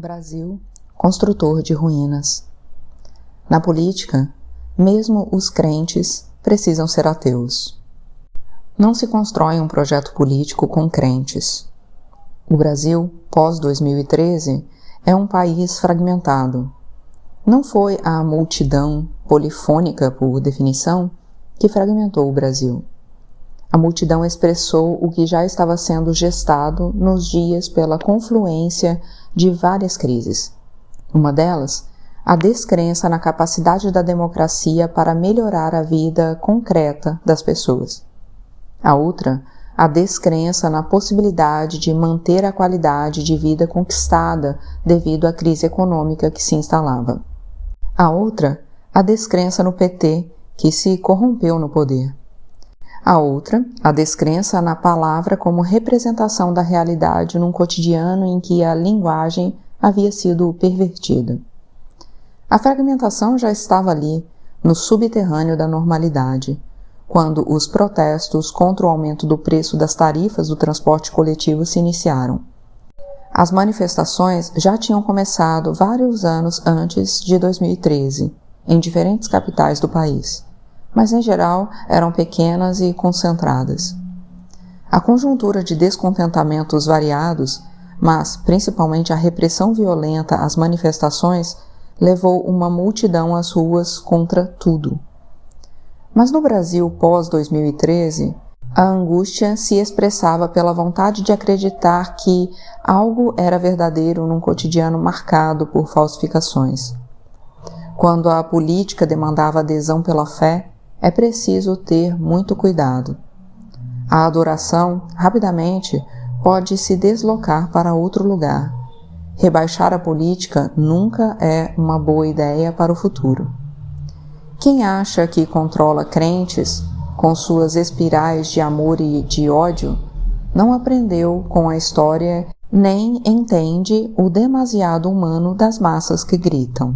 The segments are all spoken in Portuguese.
Brasil, construtor de ruínas. Na política, mesmo os crentes precisam ser ateus. Não se constrói um projeto político com crentes. O Brasil, pós-2013, é um país fragmentado. Não foi a multidão polifônica, por definição, que fragmentou o Brasil. A multidão expressou o que já estava sendo gestado nos dias pela confluência de várias crises. Uma delas, a descrença na capacidade da democracia para melhorar a vida concreta das pessoas. A outra, a descrença na possibilidade de manter a qualidade de vida conquistada devido à crise econômica que se instalava. A outra, a descrença no PT, que se corrompeu no poder. A outra, a descrença na palavra como representação da realidade num cotidiano em que a linguagem havia sido pervertida. A fragmentação já estava ali, no subterrâneo da normalidade, quando os protestos contra o aumento do preço das tarifas do transporte coletivo se iniciaram. As manifestações já tinham começado vários anos antes de 2013, em diferentes capitais do país, mas em geral eram pequenas e concentradas. A conjuntura de descontentamentos variados, mas principalmente a repressão violenta às manifestações, levou uma multidão às ruas contra tudo. Mas no Brasil pós-2013, a angústia se expressava pela vontade de acreditar que algo era verdadeiro num cotidiano marcado por falsificações. Quando a política demandava adesão pela fé, é preciso ter muito cuidado. A adoração, rapidamente, pode se deslocar para outro lugar. Rebaixar a política nunca é uma boa ideia para o futuro. Quem acha que controla crentes, com suas espirais de amor e de ódio, não aprendeu com a história nem entende o demasiado humano das massas que gritam.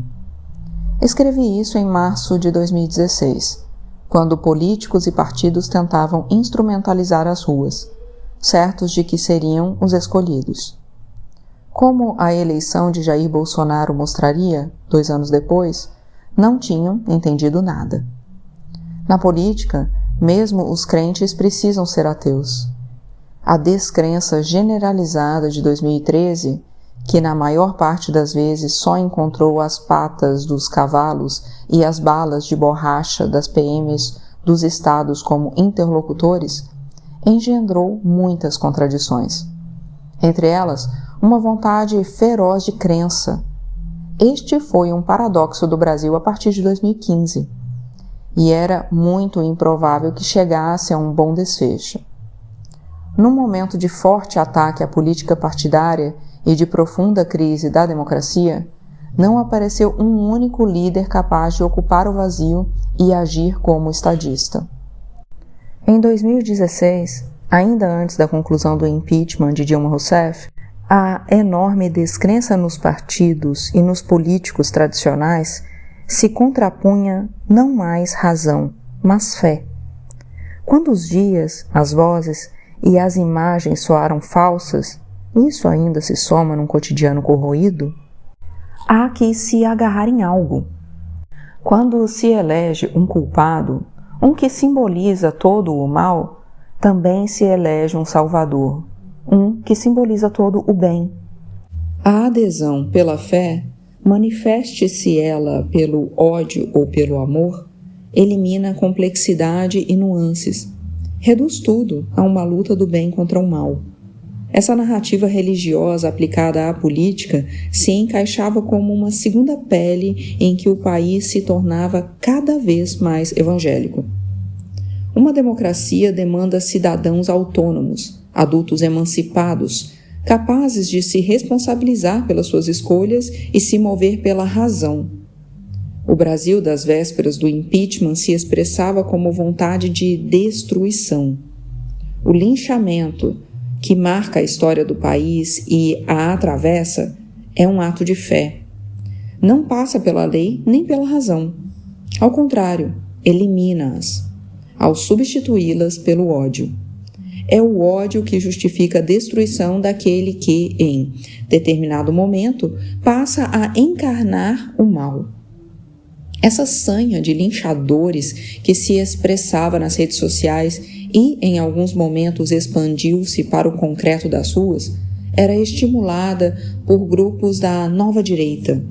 Escrevi isso em março de 2016. Quando políticos e partidos tentavam instrumentalizar as ruas, certos de que seriam os escolhidos. Como a eleição de Jair Bolsonaro mostraria, 2 anos depois, não tinham entendido nada. Na política, mesmo os crentes precisam ser ateus. A descrença generalizada de 2013, que na maior parte das vezes só encontrou as patas dos cavalos e as balas de borracha das PMs dos estados como interlocutores, engendrou muitas contradições. Entre elas, uma vontade feroz de crença. Este foi um paradoxo do Brasil a partir de 2015, e era muito improvável que chegasse a um bom desfecho. Num momento de forte ataque à política partidária e de profunda crise da democracia, não apareceu um único líder capaz de ocupar o vazio e agir como estadista. Em 2016, ainda antes da conclusão do impeachment de Dilma Rousseff, a enorme descrença nos partidos e nos políticos tradicionais se contrapunha não mais razão, mas fé. Quando os dias, as vozes e as imagens soaram falsas, isso ainda se soma num cotidiano corroído, há que se agarrar em algo. Quando se elege um culpado, um que simboliza todo o mal, também se elege um salvador, um que simboliza todo o bem. A adesão pela fé, manifeste-se ela pelo ódio ou pelo amor, elimina complexidade e nuances, reduz tudo a uma luta do bem contra o mal. Essa narrativa religiosa aplicada à política se encaixava como uma segunda pele em que o país se tornava cada vez mais evangélico. Uma democracia demanda cidadãos autônomos, adultos emancipados, capazes de se responsabilizar pelas suas escolhas e se mover pela razão. O Brasil das vésperas do impeachment se expressava como vontade de destruição. O linchamento, que marca a história do país e a atravessa, é um ato de fé. Não passa pela lei nem pela razão. Ao contrário, elimina-as, ao substituí-las pelo ódio. é o ódio que justifica a destruição daquele que, em determinado momento, passa a encarnar o mal. Essa sanha de linchadores que se expressava nas redes sociais e, em alguns momentos, expandiu-se para o concreto das ruas, era estimulada por grupos da nova direita.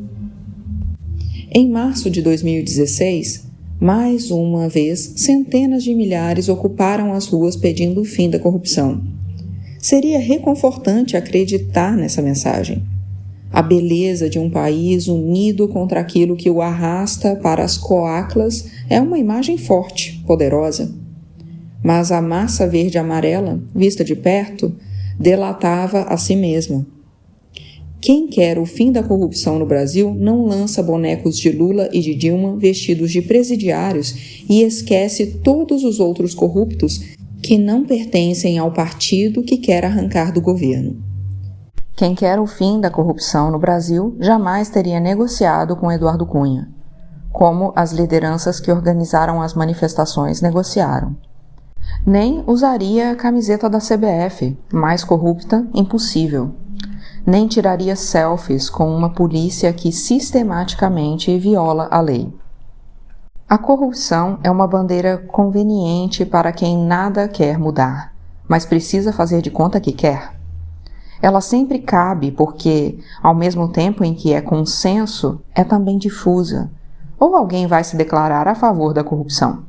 Em março de 2016, mais uma vez, centenas de milhares ocuparam as ruas pedindo o fim da corrupção. Seria reconfortante acreditar nessa mensagem. A beleza de um país unido contra aquilo que o arrasta para as coaclas é uma imagem forte, poderosa. Mas a massa verde-amarela, vista de perto, delatava a si mesma. Quem quer o fim da corrupção no Brasil não lança bonecos de Lula e de Dilma vestidos de presidiários e esquece todos os outros corruptos que não pertencem ao partido que quer arrancar do governo. Quem quer o fim da corrupção no Brasil jamais teria negociado com Eduardo Cunha, como as lideranças que organizaram as manifestações negociaram. Nem usaria a camiseta da CBF, mais corrupta, impossível. Nem tiraria selfies com uma polícia que sistematicamente viola a lei. A corrupção é uma bandeira conveniente para quem nada quer mudar, mas precisa fazer de conta que quer. Ela sempre cabe porque, ao mesmo tempo em que é consenso, é também difusa, ou alguém vai se declarar a favor da corrupção.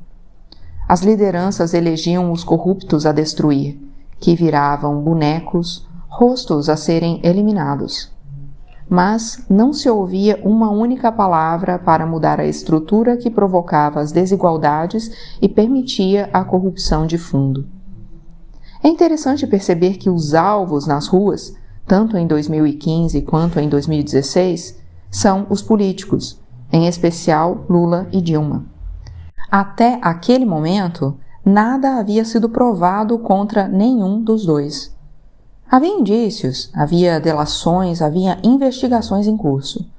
As lideranças elegiam os corruptos a destruir, que viravam bonecos, rostos a serem eliminados. Mas não se ouvia uma única palavra para mudar a estrutura que provocava as desigualdades e permitia a corrupção de fundo. É interessante perceber que os alvos nas ruas, tanto em 2015 quanto em 2016, são os políticos, em especial Lula e Dilma. Até aquele momento, nada havia sido provado contra nenhum dos dois. Havia indícios, havia delações, havia investigações em curso,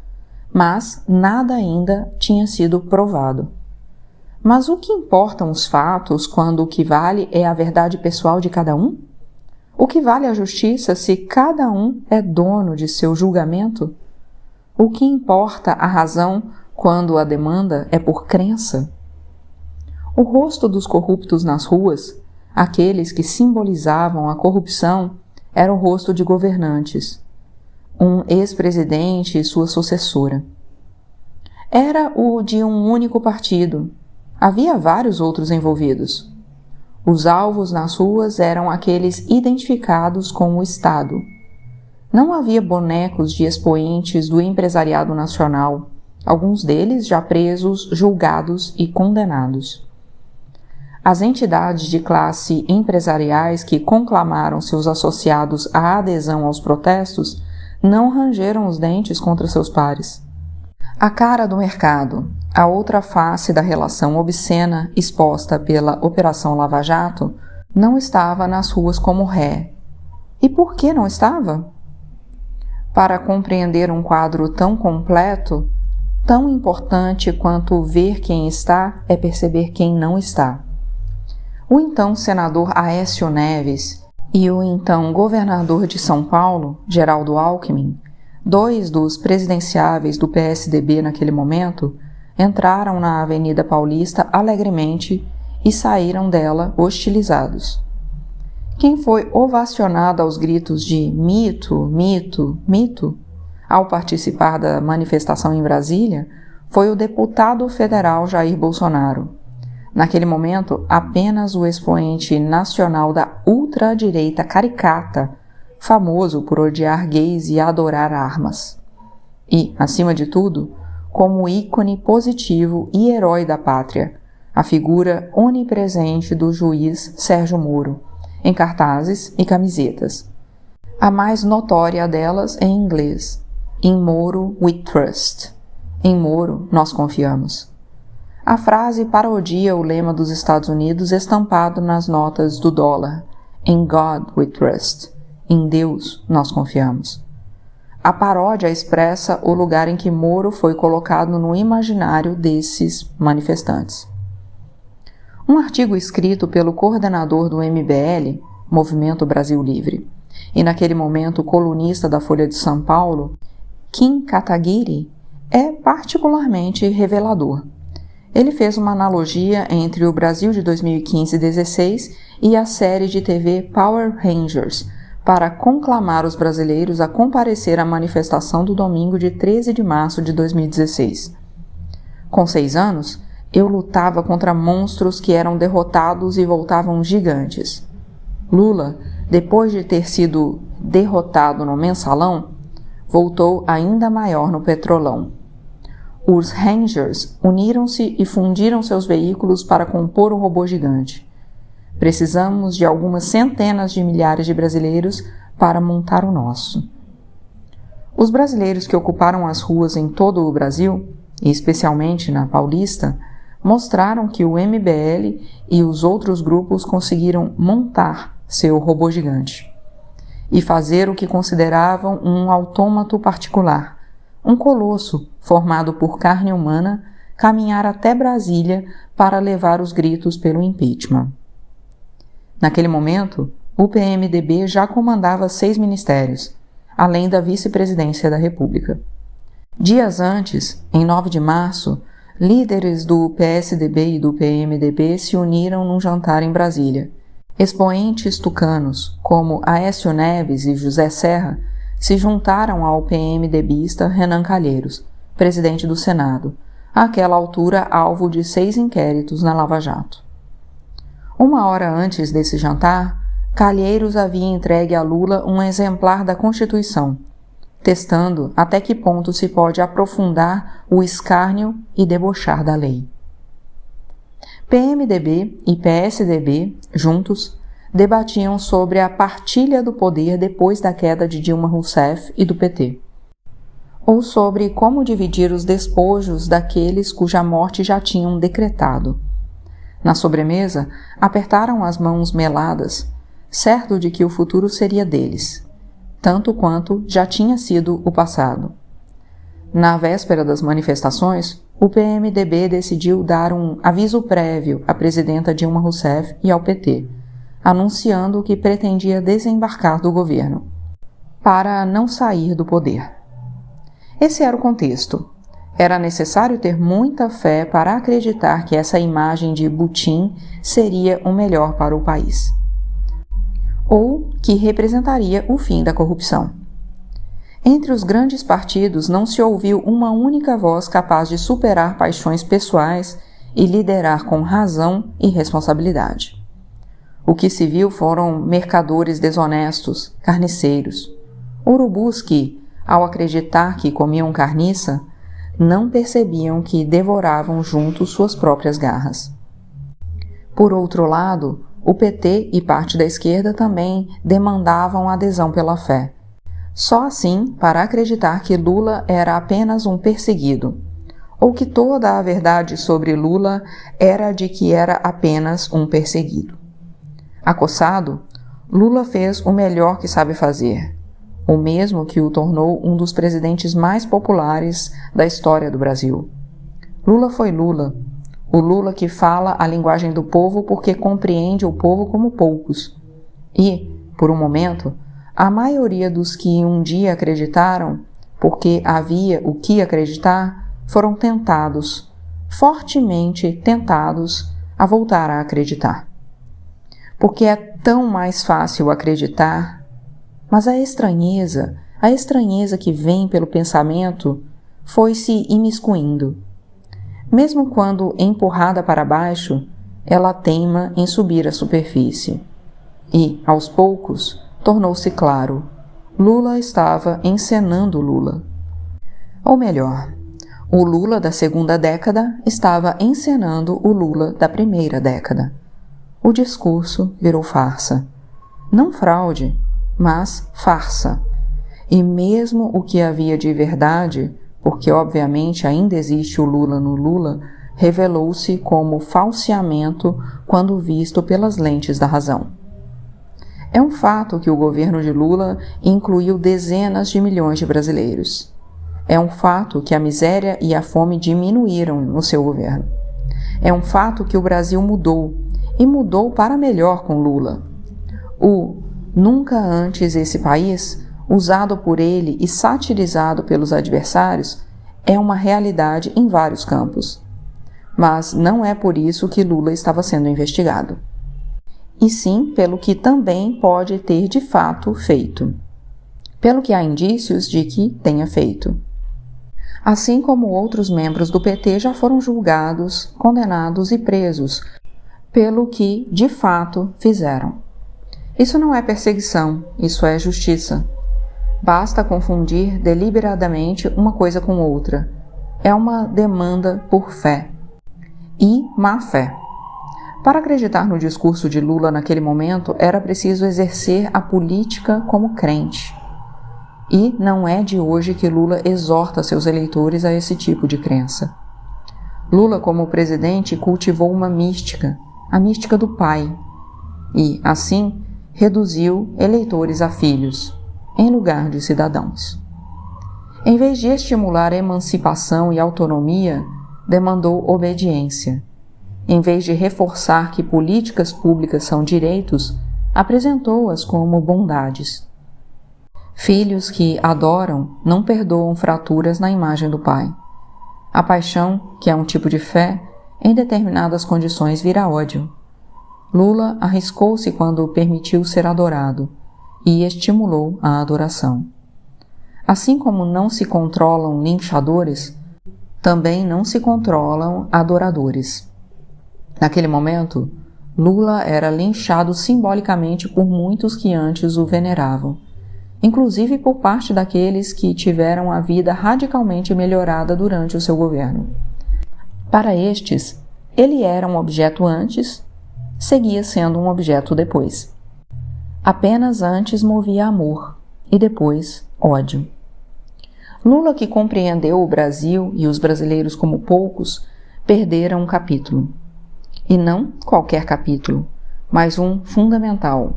mas nada ainda tinha sido provado. Mas o que importam os fatos quando o que vale é a verdade pessoal de cada um? O que vale a justiça se cada um é dono de seu julgamento? O que importa a razão quando a demanda é por crença? O rosto dos corruptos nas ruas, aqueles que simbolizavam a corrupção, era o rosto de governantes, um ex-presidente e sua sucessora. Era o de um único partido. Havia vários outros envolvidos. Os alvos nas ruas eram aqueles identificados com o Estado. Não havia bonecos de expoentes do empresariado nacional, alguns deles já presos, julgados e condenados. As entidades de classe empresariais que conclamaram seus associados à adesão aos protestos não rangeram os dentes contra seus pares. A cara do mercado, a outra face da relação obscena exposta pela Operação Lava Jato, não estava nas ruas como ré. E por que não estava? Para compreender um quadro tão completo, tão importante quanto ver quem está é perceber quem não está. O então senador Aécio Neves e o então governador de São Paulo, Geraldo Alckmin, dois dos presidenciáveis do PSDB naquele momento, entraram na Avenida Paulista alegremente e saíram dela hostilizados. Quem foi ovacionado aos gritos de mito, mito, mito, ao participar da manifestação em Brasília, foi o deputado federal Jair Bolsonaro. Naquele momento, apenas o expoente nacional da ultradireita caricata, famoso por odiar gays e adorar armas. E, acima de tudo, como ícone positivo e herói da pátria, a figura onipresente do juiz Sérgio Moro, em cartazes e camisetas. A mais notória delas em inglês: In Moro we trust. Em Moro nós confiamos. A frase parodia o lema dos Estados Unidos estampado nas notas do dólar: In God we trust. Em Deus nós confiamos. A paródia expressa o lugar em que Moro foi colocado no imaginário desses manifestantes. Um artigo escrito pelo coordenador do MBL, Movimento Brasil Livre, e naquele momento colunista da Folha de São Paulo, Kim Kataguiri, é particularmente revelador. Ele fez uma analogia entre o Brasil de 2015-16 e a série de TV Power Rangers, para conclamar os brasileiros a comparecer à manifestação do domingo de 13 de março de 2016. Com 6 anos, eu lutava contra monstros que eram derrotados e voltavam gigantes. Lula, depois de ter sido derrotado no Mensalão, voltou ainda maior no Petrolão. Os Rangers uniram-se e fundiram seus veículos para compor o robô gigante. Precisamos de algumas centenas de milhares de brasileiros para montar o nosso. Os brasileiros que ocuparam as ruas em todo o Brasil, e especialmente na Paulista, mostraram que o MBL e os outros grupos conseguiram montar seu robô gigante e fazer o que consideravam um autômato particular, um colosso formado por carne humana, caminhar até Brasília para levar os gritos pelo impeachment. Naquele momento, o PMDB já comandava 6 ministérios, além da vice-presidência da República. Dias antes, em 9 de março, líderes do PSDB e do PMDB se uniram num jantar em Brasília. Expoentes tucanos, como Aécio Neves e José Serra, se juntaram ao PMDBista Renan Calheiros, presidente do Senado, àquela altura alvo de 6 inquéritos na Lava Jato. 1 hora antes desse jantar, Calheiros havia entregue a Lula um exemplar da Constituição, testando até que ponto se pode aprofundar o escárnio e debochar da lei. PMDB e PSDB, juntos, debatiam sobre a partilha do poder depois da queda de Dilma Rousseff e do PT, ou sobre como dividir os despojos daqueles cuja morte já tinham decretado. Na sobremesa, apertaram as mãos meladas, certo de que o futuro seria deles, tanto quanto já tinha sido o passado. Na véspera das manifestações, o PMDB decidiu dar um aviso prévio à presidenta Dilma Rousseff e ao PT, anunciando que pretendia desembarcar do governo, para não sair do poder. Esse era o contexto. Era necessário ter muita fé para acreditar que essa imagem de Putin seria o melhor para o país, ou que representaria o fim da corrupção. Entre os grandes partidos não se ouviu uma única voz capaz de superar paixões pessoais e liderar com razão e responsabilidade. O que se viu foram mercadores desonestos, carniceiros, urubus que, ao acreditar que comiam carniça, não percebiam que devoravam juntos suas próprias garras. Por outro lado, o PT e parte da esquerda também demandavam adesão pela fé. Só assim para acreditar que Lula era apenas um perseguido, ou que toda a verdade sobre Lula era de que era apenas um perseguido. Acossado, Lula fez o melhor que sabe fazer, o mesmo que o tornou um dos presidentes mais populares da história do Brasil. Lula foi Lula, o Lula que fala a linguagem do povo porque compreende o povo como poucos. E, por um momento, a maioria dos que um dia acreditaram, porque havia o que acreditar, foram tentados, fortemente tentados, a voltar a acreditar. Porque é tão mais fácil acreditar, mas a estranheza que vem pelo pensamento, foi se imiscuindo. Mesmo quando empurrada para baixo, ela teima em subir à superfície. E, aos poucos, tornou-se claro, Lula estava encenando Lula. Ou melhor, o Lula da segunda década estava encenando o Lula da primeira década. O discurso virou farsa. Não fraude, mas farsa. E mesmo o que havia de verdade, porque obviamente ainda existe o Lula no Lula, revelou-se como falseamento quando visto pelas lentes da razão. É um fato que o governo de Lula incluiu dezenas de milhões de brasileiros. É um fato que a miséria e a fome diminuíram no seu governo. É um fato que o Brasil mudou, e mudou para melhor com Lula. O "nunca antes esse país", usado por ele e satirizado pelos adversários, é uma realidade em vários campos. Mas não é por isso que Lula estava sendo investigado. E sim pelo que também pode ter de fato feito. Pelo que há indícios de que tenha feito. Assim como outros membros do PT já foram julgados, condenados e presos pelo que de fato fizeram. Isso não é perseguição, isso é justiça. Basta confundir deliberadamente uma coisa com outra. É uma demanda por fé. E má fé. Para acreditar no discurso de Lula naquele momento, era preciso exercer a política como crente. E não é de hoje que Lula exorta seus eleitores a esse tipo de crença. Lula, como presidente, cultivou uma mística, a mística do pai, e, assim, reduziu eleitores a filhos, em lugar de cidadãos. Em vez de estimular a emancipação e autonomia, demandou obediência. Em vez de reforçar que políticas públicas são direitos, apresentou-as como bondades. Filhos que adoram não perdoam fraturas na imagem do pai. A paixão, que é um tipo de fé, em determinadas condições vira ódio. Lula arriscou-se quando permitiu ser adorado e estimulou a adoração. Assim como não se controlam linchadores, também não se controlam adoradores. Naquele momento, Lula era linchado simbolicamente por muitos que antes o veneravam, inclusive por parte daqueles que tiveram a vida radicalmente melhorada durante o seu governo. Para estes, ele era um objeto antes, seguia sendo um objeto depois. Apenas antes movia amor e depois ódio. Lula, que compreendeu o Brasil e os brasileiros como poucos, perdera um capítulo. E não qualquer capítulo, mas um fundamental.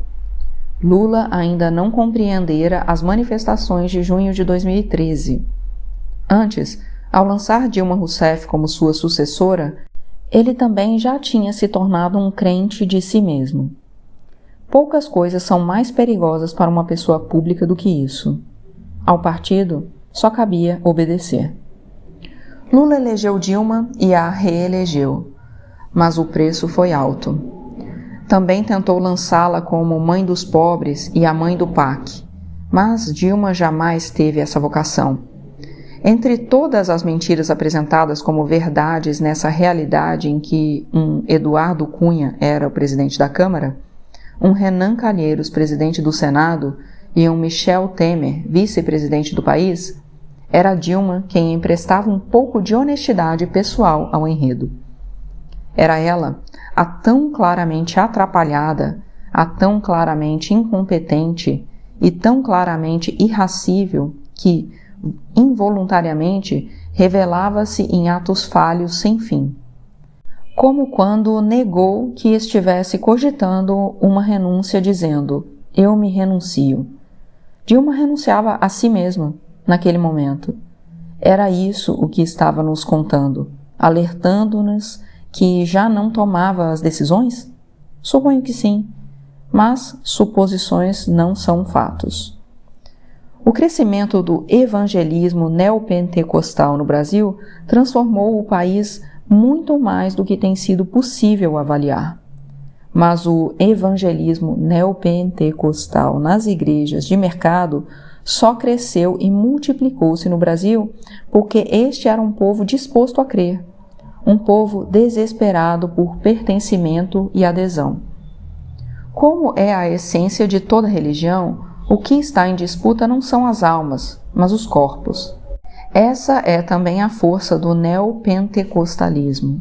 Lula ainda não compreendera as manifestações de junho de 2013. Antes, ao lançar Dilma Rousseff como sua sucessora, ele também já tinha se tornado um crente de si mesmo. Poucas coisas são mais perigosas para uma pessoa pública do que isso. Ao partido, só cabia obedecer. Lula elegeu Dilma e a reelegeu, mas o preço foi alto. Também tentou lançá-la como mãe dos pobres e a mãe do PAC, mas Dilma jamais teve essa vocação. Entre todas as mentiras apresentadas como verdades nessa realidade em que um Eduardo Cunha era o presidente da Câmara, um Renan Calheiros, presidente do Senado, e um Michel Temer, vice-presidente do país, era Dilma quem emprestava um pouco de honestidade pessoal ao enredo. Era ela, a tão claramente atrapalhada, a tão claramente incompetente e tão claramente irracível que, involuntariamente, revelava-se em atos falhos sem fim. Como quando negou que estivesse cogitando uma renúncia dizendo, eu me renuncio. Dilma renunciava a si mesma, naquele momento. Era isso o que estava nos contando, alertando-nos que já não tomava as decisões? Suponho que sim, mas suposições não são fatos. O crescimento do evangelismo neopentecostal no Brasil transformou o país muito mais do que tem sido possível avaliar. Mas o evangelismo neopentecostal nas igrejas de mercado só cresceu e multiplicou-se no Brasil porque este era um povo disposto a crer, um povo desesperado por pertencimento e adesão. Como é a essência de toda religião, o que está em disputa não são as almas, mas os corpos. Essa é também a força do neopentecostalismo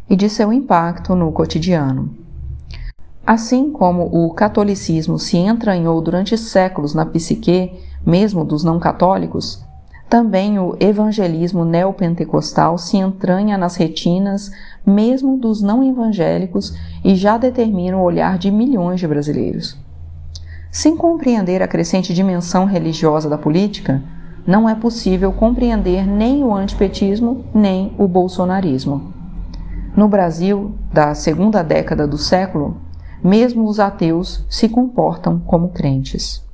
e de seu impacto no cotidiano. Assim como o catolicismo se entranhou durante séculos na psique, mesmo dos não católicos, também o evangelismo neopentecostal se entranha nas retinas mesmo dos não evangélicos e já determina o olhar de milhões de brasileiros. Sem compreender a crescente dimensão religiosa da política, não é possível compreender nem o antipetismo nem o bolsonarismo. No Brasil, da segunda década do século, Mesmo os ateus se comportam como crentes.